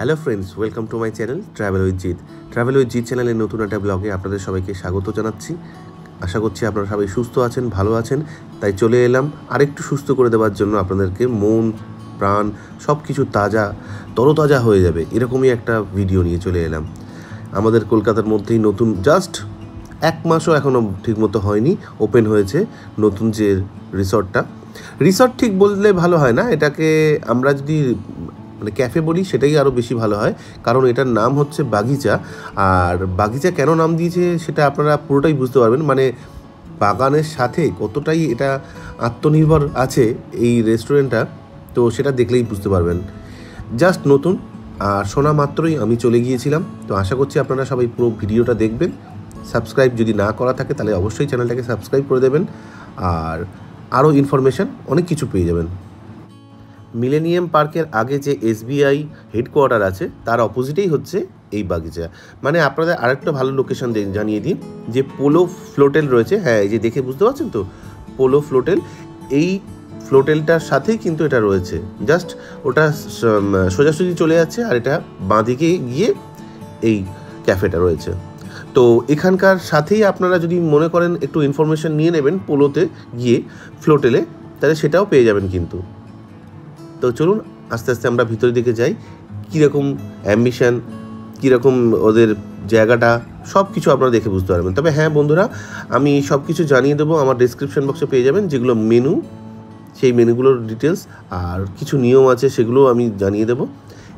Hello friends, welcome to my channel travel with Jeet. Travel with Jeet চ্যানেলের নতুন একটা ব্লগে আপনাদের সবাইকে স্বাগত জানাচ্ছি। আশা করছি আপনারা সবাই সুস্থ আছেন, ভালো আছেন। তাই চলে এলাম আরেকটু সুস্থ করে দেওয়ার জন্য, আপনাদেরকে মন প্রাণ সব কিছু তরতাজা হয়ে যাবে এরকমই একটা ভিডিও নিয়ে চলে এলাম। আমাদের কলকাতার মধ্যেই নতুন, জাস্ট 1 মাসও এখনও ঠিকমতো হয়নি, ওপেন হয়েছে নতুন যে রিসর্ট ঠিক বললে ভালো হয় না, এটাকে আমরা যদি ক্যাফে বলি সেটাই আরও বেশি ভালো হয়, কারণ এটার নাম হচ্ছে বাগিচা। আর বাগিচা কেন নাম দিয়েছে সেটা আপনারা পুরোটাই বুঝতে পারবেন, বাগানের সাথে কতটাই এটা আত্মনির্ভর আছে এই রেস্টুরেন্টটা, তো সেটা দেখলেই বুঝতে পারবেন। জাস্ট নতুন, আর শোনা মাত্রই আমি চলে গিয়েছিলাম। তো আশা করছি আপনারা সবাই পুরো ভিডিওটা দেখবেন। সাবস্ক্রাইব যদি না করা থাকে তাহলে অবশ্যই চ্যানেলটাকে সাবস্ক্রাইব করে দেবেন, আর আরও ইনফরমেশান অনেক কিছু পেয়ে যাবেন। মিলেনিয়াম পার্কের আগে যে SBI হেডকোয়ার্টার আছে তার অপোজিটেই হচ্ছে এই বাগিচা। আপনাদের আরেকটা ভালো লোকেশন জানিয়ে দিই, যে পোলো ফ্লোটেল রয়েছে, হ্যাঁ এই যে দেখে বুঝতে পারছেন তো, পোলো ফ্লোটেল, এই ফ্লোটেলটার সাথেই কিন্তু এটা রয়েছে। জাস্ট ওটা সোজাসুজি চলে যাচ্ছে, আর এটা বাঁদিকে গিয়ে এই ক্যাফেটা রয়েছে। তো এখানকার সাথেই আপনারা যদি মনে করেন একটু ইনফরমেশান নিয়ে নেবেন পোলোতে গিয়ে ফ্লোটেলে, তাহলে সেটাও পেয়ে যাবেন কিন্তু। তো চলুন আস্তে আস্তে আমরা ভিতরের দিকে যাই, কীরকম অ্যাম্বিশন, কীরকম ওদের জায়গাটা, সব কিছু আপনারা দেখে বুঝতে পারবেন। তবে হ্যাঁ বন্ধুরা, আমি সব কিছু জানিয়ে দেবো, আমার ডেসক্রিপশন বক্সে পেয়ে যাবেন যেগুলো মেনু, সেই মেনুগুলোর ডিটেলস আর কিছু নিয়ম আছে সেগুলোও আমি জানিয়ে দেবো।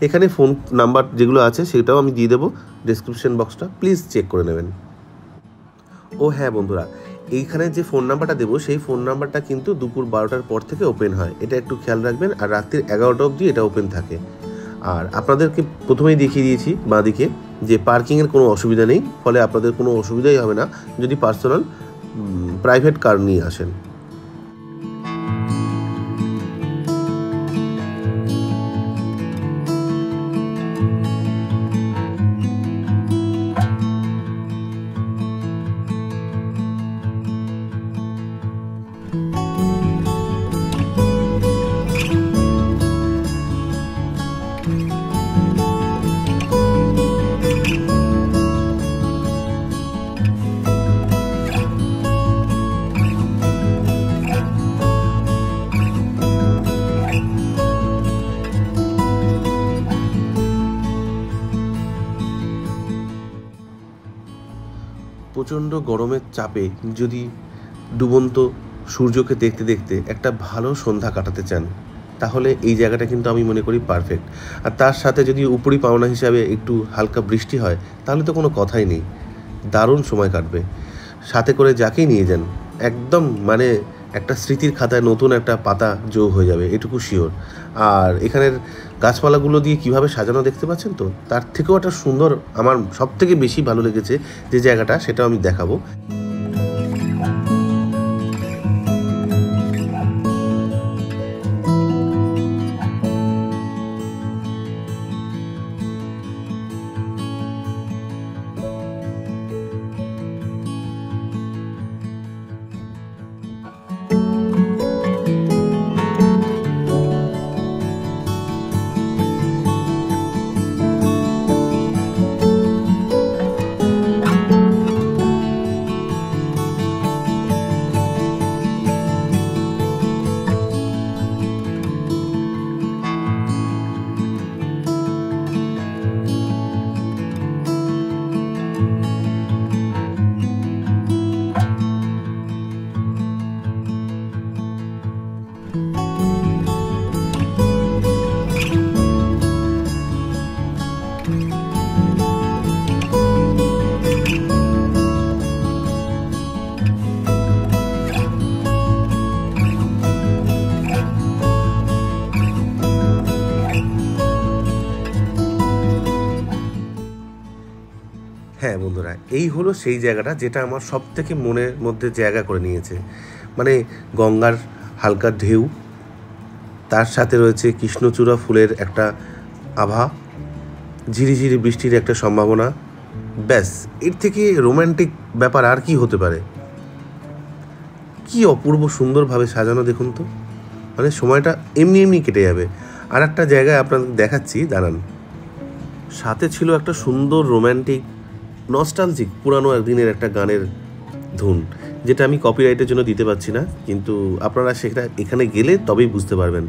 এখানে ফোন নাম্বার যেগুলো আছে সেটাও আমি দিয়ে দেবো ডেসক্রিপশন বক্সটা, প্লিজ চেক করে নেবেন। ও হ্যাঁ বন্ধুরা, এইখানে যে ফোন নাম্বারটা দেবো সেই ফোন নাম্বারটা কিন্তু দুপুর 12টার পর থেকে ওপেন হয়, এটা একটু খেয়াল রাখবেন। আর রাত্রির 11টা অবধি এটা ওপেন থাকে। আর আপনাদেরকে প্রথমেই দেখিয়ে দিয়েছি বাঁদিকে যে পার্কিংয়ের কোনো অসুবিধা নেই, ফলে আপনাদের কোনো অসুবিধাই হবে না যদি পার্সোনাল প্রাইভেট কার নিয়ে আসেন। প্রচণ্ড গরমের চাপে যদি ডুবন্ত সূর্যকে দেখতে দেখতে একটা ভালো সন্ধ্যা কাটাতে চান, তাহলে এই জায়গাটা কিন্তু আমি মনে করি পারফেক্ট। আর তার সাথে যদি উপরি পাওনা হিসাবে একটু হালকা বৃষ্টি হয়, তাহলে তো কোনো কথাই নেই, দারুণ সময় কাটবে। সাথে করে যাকেই নিয়ে যান, একদম একটা স্মৃতির খাতায় নতুন একটা পাতা যোগ হয়ে যাবে, এটুকু শিওর। আর এখানের গাছপালাগুলো দিয়ে কিভাবে সাজানো দেখতে পাচ্ছেন তো, তার থেকেও একটা সুন্দর, আমার সব থেকে বেশি ভালো লেগেছে যে জায়গাটা, সেটাও আমি দেখাবো। হ্যাঁ বন্ধুরা, এই হলো সেই জায়গাটা যেটা আমার সব থেকে মনের মধ্যে জায়গা করে নিয়েছে। গঙ্গার হালকা ঢেউ, তার সাথে রয়েছে কৃষ্ণচূড়া ফুলের একটা আভা, ঝিরিঝিরি বৃষ্টির একটা সম্ভাবনা, ব্যাস এর থেকে রোম্যান্টিক ব্যাপার আর কি হতে পারে। কি অপূর্ব সুন্দরভাবে সাজানো দেখুন তো, সময়টা এমনি এমনি কেটে যাবে। আর একটা জায়গায় আপনাদের দেখাচ্ছি, দাঁড়ান। সাথে ছিল একটা সুন্দর রোম্যান্টিক নস্টালজিক পুরানো একদিনের একটা গানের ধুন, যেটা আমি কপিরাইটের জন্য দিতে পারছি না, কিন্তু আপনারা সেটা এখানে গেলে তবেই বুঝতে পারবেন।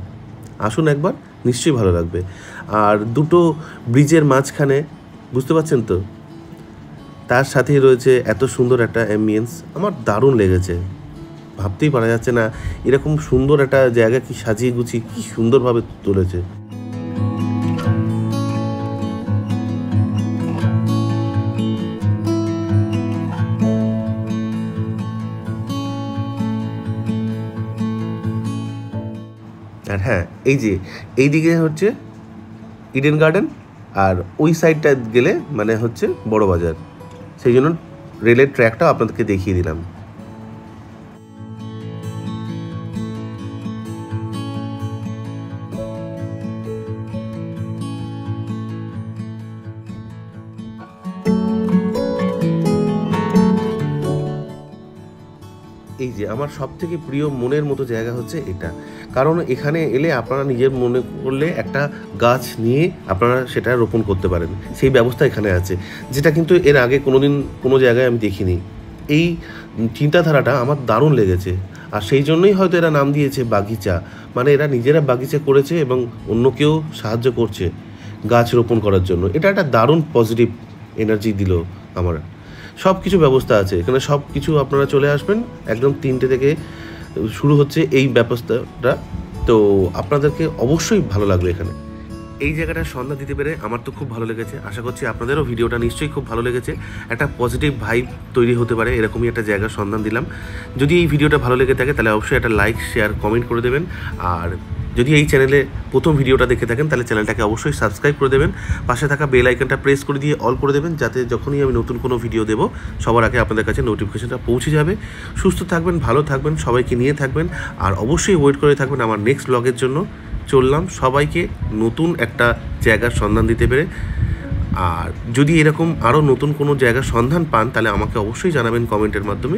আসুন একবার, নিশ্চয়ই ভালো লাগবে। আর দুটো ব্রিজের মাঝখানে, বুঝতে পারছেন তো, তার সাথেই রয়েছে এত সুন্দর একটা অ্যাম্বিয়েন্স। আমার দারুণ লেগেছে, ভাবতেই পারা যাচ্ছে না এরকম সুন্দর একটা জায়গা কি সাজিয়ে গুছিয়ে কি সুন্দরভাবে তুলেছে। আর হ্যাঁ, এই যে এইদিকে হচ্ছে ইডেন গার্ডেন, আর ওই সাইডটা গেলে মানে হচ্ছে বড় বাজার। সেই জন্য রেলের ট্র্যাকটাও আপনাদেরকে দেখিয়ে দিলাম। এই যে আমার সবথেকে প্রিয় মনের মতো জায়গা হচ্ছে এটা, কারণ এখানে এলে আপনারা নিজের মনে করলে একটা গাছ নিয়ে আপনারা সেটা রোপণ করতে পারেন, সেই ব্যবস্থা এখানে আছে, যেটা কিন্তু এর আগে কোনোদিন কোনো জায়গায় আমি দেখিনি। এই চিন্তাধারাটা আমার দারুণ লেগেছে, আর সেই জন্যই হয়তো এরা নাম দিয়েছে বাগিচা, মানে এরা নিজেরা বাগিচা করেছে এবং অন্যকেও সাহায্য করছে গাছ রোপণ করার জন্য। এটা একটা দারুণ পজিটিভ এনার্জি দিল আমার। সব কিছু ব্যবস্থা আছে এখানে, সব কিছু আপনারা চলে আসবেন, একদম 3টে থেকে শুরু হচ্ছে এই ব্যবস্থাটা। তো আপনাদেরকে অবশ্যই ভালো লাগবে এখানে। এই জায়গাটা সন্ধ্যা দিতে পেরে আমার তো খুব ভালো লেগেছে। আশা করছি আপনাদেরও ভিডিওটা নিশ্চয়ই খুব ভালো লেগেছে। একটা পজিটিভ ভাইব তৈরি হতে পারে, এরকমই একটা জায়গার সন্ধান দিলাম। যদি এই ভিডিওটা ভালো লেগে থাকে তাহলে অবশ্যই একটা লাইক, শেয়ার, কমেন্ট করে দেবেন। আর যদি এই চ্যানেলে প্রথম ভিডিওটা দেখে থাকেন তাহলে চ্যানেলটাকে অবশ্যই সাবস্ক্রাইব করে দেবেন, পাশে থাকা বেল আইকনটা প্রেস করে দিয়ে অল করে দেবেন, যাতে যখনই আমি নতুন কোনো ভিডিও দেবো সবার আগে আপনাদের কাছে নোটিফিকেশনটা পৌঁছে যাবে। সুস্থ থাকবেন, ভালো থাকবেন, সবাইকে নিয়ে থাকবেন, আর অবশ্যই ওয়েট করে থাকবেন আমার নেক্সট ব্লগের জন্য। চললাম সবাইকে নতুন একটা জায়গার সন্ধান দিতে পেরে। আর যদি এরকম আরও নতুন কোনো জায়গার সন্ধান পান তাহলে আমাকে অবশ্যই জানাবেন কমেন্টের মাধ্যমে।